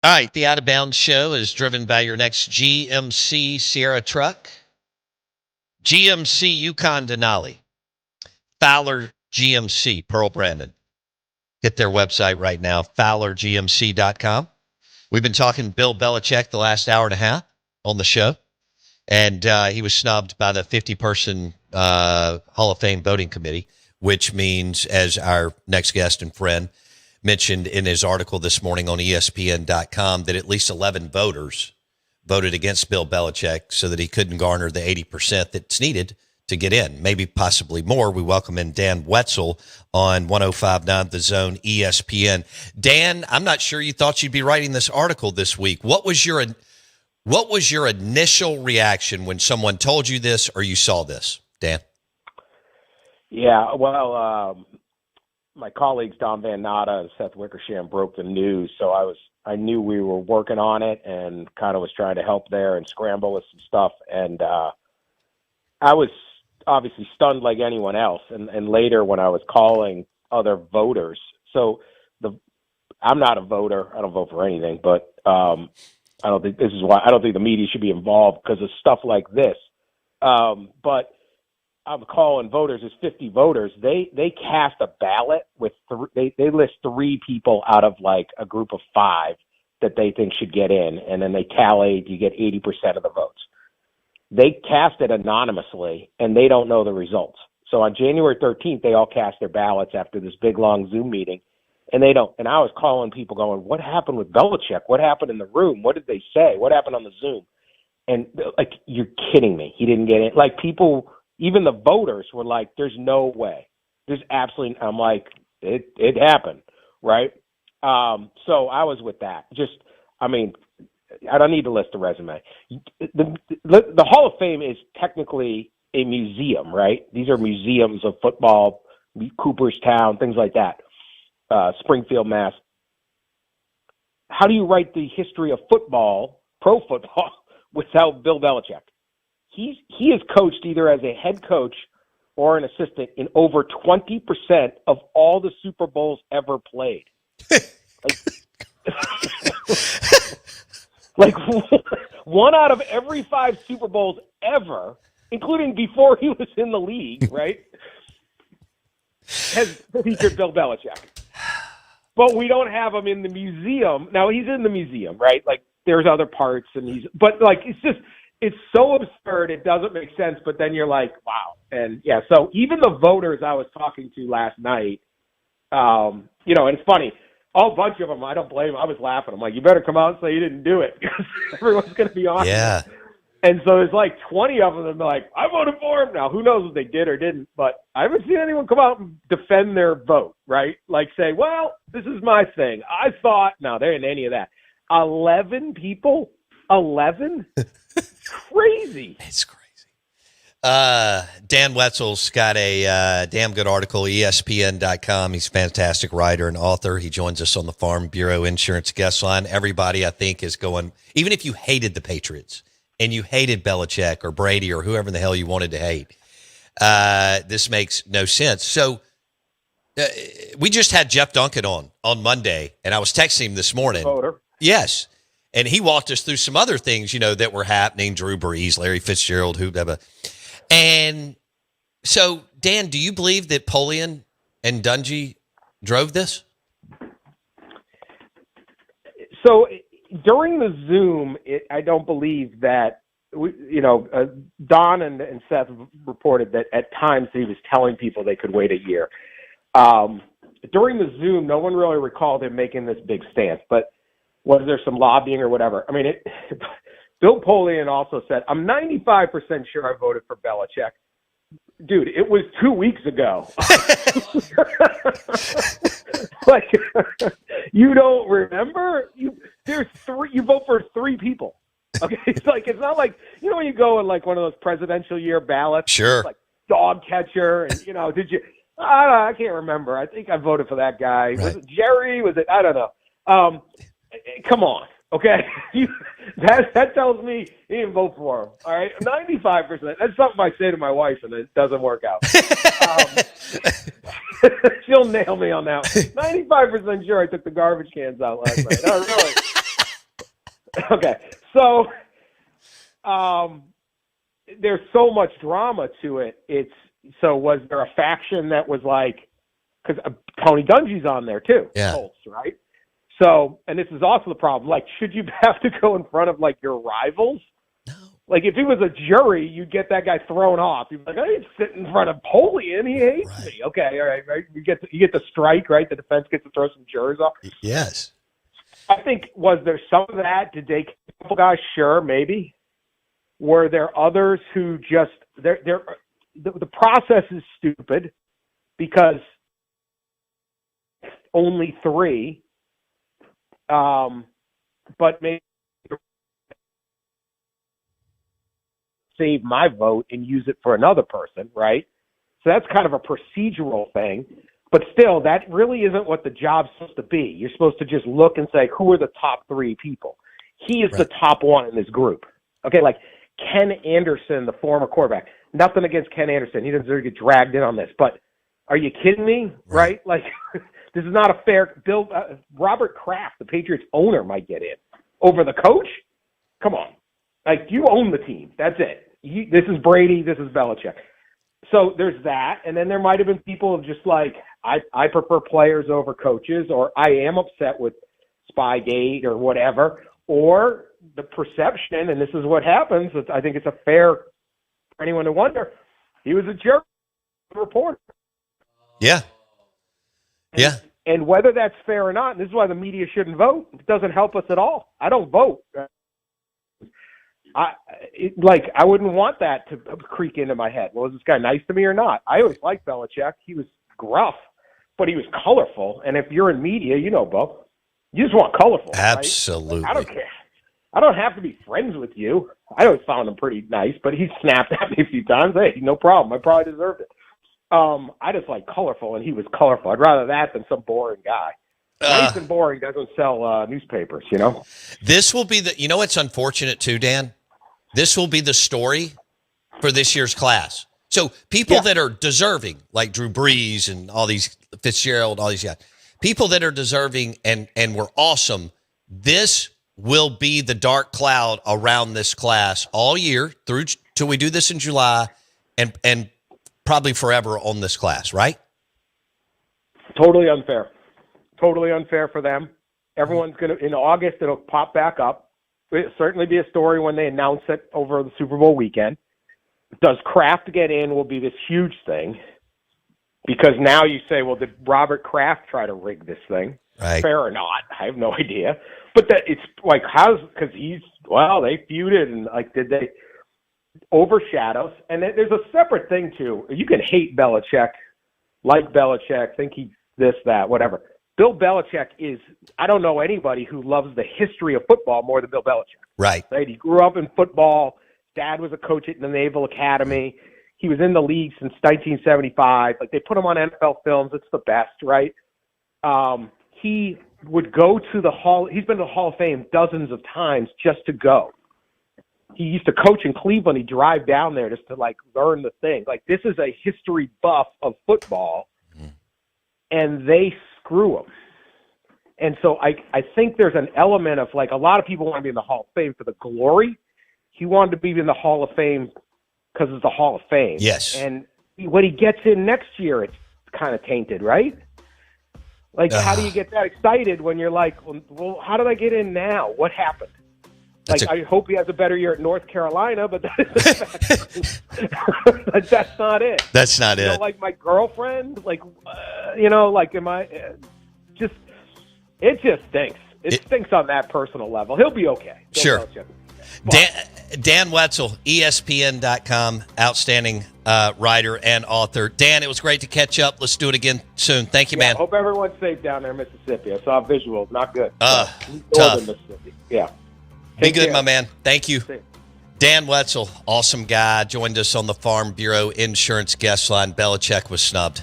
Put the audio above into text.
All right, the Out of Bounds show is driven by your next GMC Sierra truck, GMC Yukon Denali, Fowler GMC, Pearl Brandon. Hit their website right now, fowlergmc.com. We've been talking Bill Belichick the last hour and a half on the show, and he was snubbed by the 50-person Hall of Fame voting committee, which means, as our next guest and friend mentioned in his article this morning on ESPN.com, that at least 11 voters voted against Bill Belichick so that he couldn't garner the 80% that's needed to get in, maybe possibly more. We welcome in Dan Wetzel on 105.9 The Zone ESPN. Dan, I'm not sure you thought you'd be writing this article this week. What was your initial reaction when someone told you this or you saw this, Dan? Yeah, well, my colleagues Don Van Natta and Seth Wickersham broke the news, so I knew we were working on it and kind of was trying to help there and scramble with some stuff. And I was obviously stunned like anyone else. And later when I was calling other voters, I'm not a voter. I don't vote for anything, but I don't think the media should be involved because of stuff like this. But I'm calling voters as 50 voters. They cast a ballot with they list 3 people out of like a group of 5 that they think should get in, and then they tallied. You get 80% of the votes. They cast it anonymously, and they don't know the results. So on January 13th, they all cast their ballots after this big long Zoom meeting, and they don't. And I was calling people, going, "What happened with Belichick? What happened in the room? What did they say? What happened on the Zoom?" And like, you're kidding me? He didn't get in. Like people. Even the voters were like, "There's no way. There's absolutely." I'm like, "It happened, right?" So I was with that. I don't need to list the resume. The Hall of Fame is technically a museum, right? These are museums of football, Cooperstown, things like that, Springfield, Mass. How do you write the history of football, pro football, without Bill Belichick? He is coached either as a head coach or an assistant in over 20% of all the Super Bowls ever played. Like 1 out of every 5 Super Bowls ever, including before he was in the league, right, has featured Bill Belichick. But we don't have him in the museum. Now, he's in the museum, right? Like, there's other parts, but like, it's so absurd, it doesn't make sense, but then you're like, wow. And yeah, so even the voters I was talking to last night, and it's funny, a whole bunch of them, I don't blame them. I was laughing. I'm like, you better come out and say you didn't do it because everyone's going to be on. Yeah. And so there's like 20 of them that are like, I voted for him. Now, who knows if they did or didn't, but I haven't seen anyone come out and defend their vote, right? Like say, well, this is my thing. I thought, no, there ain't any of that. 11 people? 11? Crazy. It's crazy. Dan Wetzel's got a damn good article, ESPN.com. He's a fantastic writer and author. He joins us on the Farm Bureau Insurance guest line. Everybody, I think, is going, even if you hated the Patriots and you hated Belichick or Brady or whoever the hell you wanted to hate, this makes no sense. So we just had Jeff Duncan on Monday, and I was texting him this morning. Voter. Yes. And he walked us through some other things, that were happening. Drew Brees, Larry Fitzgerald, whoever. And so, Dan, do you believe that Polian and Dungy drove this? So during the Zoom, I don't believe that, Don and Seth reported that at times he was telling people they could wait a year. During the Zoom, no one really recalled him making this big stance, but was there some lobbying or whatever? I mean, Bill Polian also said, I'm 95% sure I voted for Belichick. Dude, it was 2 weeks ago. Like, you don't remember? You vote for 3 people. Okay, it's not like, when you go in like one of those presidential year ballots. Sure. Like dog catcher and, did you, I can't remember. I think I voted for that guy. Right. Was it Jerry? Was it, I don't know. Come on, okay? That tells me you didn't vote for him, all right? 95%. That's something I say to my wife, and it doesn't work out. She'll nail me on that one. 95% sure I took the garbage cans out last night. Oh, really? Okay. So there's so much drama to it. So was there a faction that was like, because Tony Dungy's on there too, Yeah. Colts, right? So, and this is also the problem. Like, should you have to go in front of like your rivals? No. Like, if it was a jury, you'd get that guy thrown off. You'd be like, I didn't sit in front of Polian. He hates me. Okay, all right. You get the strike, right? The defense gets to throw some jurors off. Yes. I think, was there some of that? Did they kick a couple guys? Sure, maybe. Were there others who just the process is stupid because only 3, but maybe save my vote and use it for another person, right? So that's kind of a procedural thing. But still, that really isn't what the job's supposed to be. You're supposed to just look and say, who are the top 3 people? He is the top one in this group. Okay, like Ken Anderson, the former quarterback. Nothing against Ken Anderson. He doesn't deserve to get dragged in on this. But are you kidding me? Right? Like, this is not a fair bill. Robert Kraft, the Patriots owner, might get in over the coach. Come on. Like, you own the team. That's it. This is Brady. This is Belichick. So there's that. And then there might have been people just like, I prefer players over coaches, or I am upset with Spygate or whatever, or the perception, and this is what happens. I think it's a fair for anyone to wonder. He was a jerk reporter. Yeah. Yeah. And whether that's fair or not, and this is why the media shouldn't vote. It doesn't help us at all. I don't vote. I wouldn't want that to creak into my head. Well, is this guy nice to me or not? I always liked Belichick. He was gruff, but he was colorful. And if you're in media, you know, Bo, you just want colorful. Absolutely. Right? I don't care. I don't have to be friends with you. I always found him pretty nice, but he snapped at me a few times. Hey, no problem. I probably deserved it. I just like colorful, and he was colorful. I'd rather that than some boring guy. Nice and boring doesn't sell newspapers, you know? This will be you know what's unfortunate too, Dan? This will be the story for this year's class. So people that are deserving, like Drew Brees and all these, Fitzgerald, all these guys, people that are deserving and were awesome, this will be the dark cloud around this class all year through till we do this in July and probably forever on this class, right? Totally unfair. Totally unfair for them. Everyone's going to, in August, it'll pop back up. It'll certainly be a story when they announce it over the Super Bowl weekend. Does Kraft get in will be this huge thing, because now you say, well, did Robert Kraft try to rig this thing? Right. Fair or not, I have no idea. But that it's like, because they feuded, and like, did they overshadows? And there's a separate thing too. You can hate Belichick, like Belichick, think he's this, that, whatever. Bill Belichick I don't know anybody who loves the history of football more than Bill Belichick. Right. He grew up in football. Dad was a coach at the Naval Academy. He was in the league since 1975. Like, they put him on NFL films. It's the best, right? He would go to the Hall. He's been to the Hall of Fame dozens of times just to go. He used to coach in Cleveland. He'd drive down there just to, like, learn the thing. Like, this is a history buff of football, and they screw him. And so I think there's an element of, like, a lot of people want to be in the Hall of Fame for the glory. He wanted to be in the Hall of Fame because it's the Hall of Fame. Yes. And when he gets in next year, it's kind of tainted, right? Like, how do you get that excited when you're like, well, how did I get in now? What happened? Like, I hope he has a better year at North Carolina, but like, that's not it. That's not it. Like, my girlfriend, like, am I it just stinks. It stinks on that personal level. He'll be okay. Sure. Dan Wetzel, ESPN.com, outstanding writer and author. Dan, it was great to catch up. Let's do it again soon. Thank you, man. Hope everyone's safe down there in Mississippi. I saw visuals. Not good. Tough. Mississippi. Yeah. Be good, my man. Thank you. Dan Wetzel, awesome guy, joined us on the Farm Bureau Insurance guest line. Belichick was snubbed.